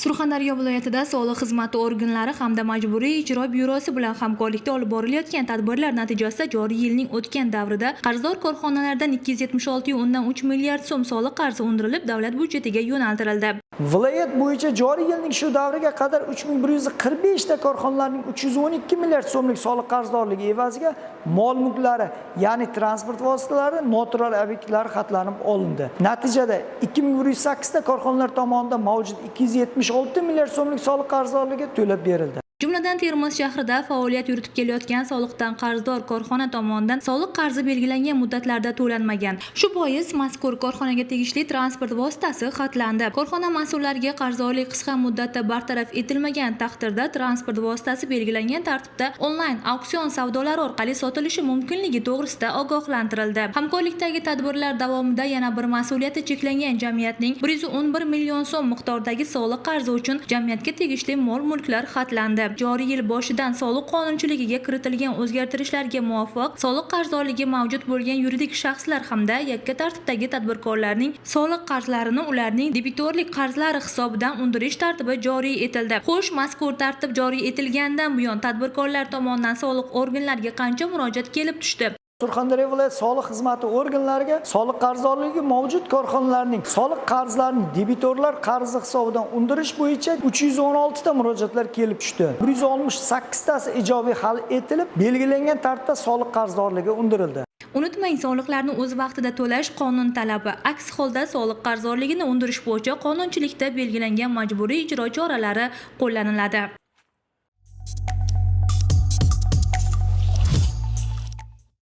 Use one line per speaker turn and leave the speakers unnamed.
Surxondaryo viloyatida soliq xizmati organlari hamda majburiy ijro byurosi bilan hamkorlikda olib borilayotgan tadbirlar natijasida joriy yilning o'tgan davrida qarzdor korxonalardan 276,3 milliard so'm soliq qarzi undirilib, davlat byudjetiga yo'naltirildi.
Viloyat bo'yicha joriy yilning shu davriga qadar 3145 ta korxonalarning 312 milliard so'mlik soliq qarzdorligi evaziga mol-mulklari, ya'ni transport vositalari, noturar obyektlari xatlanib olindi. Natijada 2108 ta korxonalar tomonidan mavjud 276 milliard so'mlik soliq qarzdorligi to'lab berildi.
Jumladan Termiz shahrida faoliyat yuritib kelayotgan soliqdan qarzdor korxona tomonidan soliq qarzi belgilangan muddatlarda to'lanmagan. Shu bois mazkur korxonaga tegishli transport vositasi xatlandi. Korxona mas'ullariga qarzdorlik qisqa muddatda bartaraf etilmagan taqdirda transport vositasi belgilangan tartibda onlayn auksion savdolari orqali sotilishi mumkinligi to'g'risida ogohlantirildi. Hamkorlikdagi tadbirlar davomida yana bir mas'uliyati cheklangan jamiyatning 111 million so'm miqdoridagi soliq qarzi uchun jamiyatga tegishli mol-mulklar xatlandi. Joriy yil boshidan soliq qonunchiligiga kiritilgan o'zgartirishlarga muvofiq soliq qarzdorligi mavjud bo'lgan yuridik shaxslar hamda yakka tartibdagi tadbirkorlarning soliq qarzlarini ularning debitorlik qarzlari hisobidan undirish tartibi joriy etildi. Xo'sh, mazkur tartib joriy etilgandan buyon tadbirkorlar tomonidan soliq organlariga qancha murojaat kelib tushdi?
Surxondaryo viloyat soliq xizmati organlariga soliq qarzdorligi mavjud korxonalarning soliq qarzlarini debitorlar qarzi hisobidan undirish bo'yicha 316 ta murojaatlar kelib tushdi. 168 tasi ijobiy hal etilib, belgilangan tartibda soliq qarzdorligi undirildi.
Unutmang, soliqlarni o'z vaqtida to'lash qonun talabi. Aks holda soliq qarzdorligini undirish bo'yicha qonunchilikda belgilangan majburiy ijro choralari qo'llaniladi.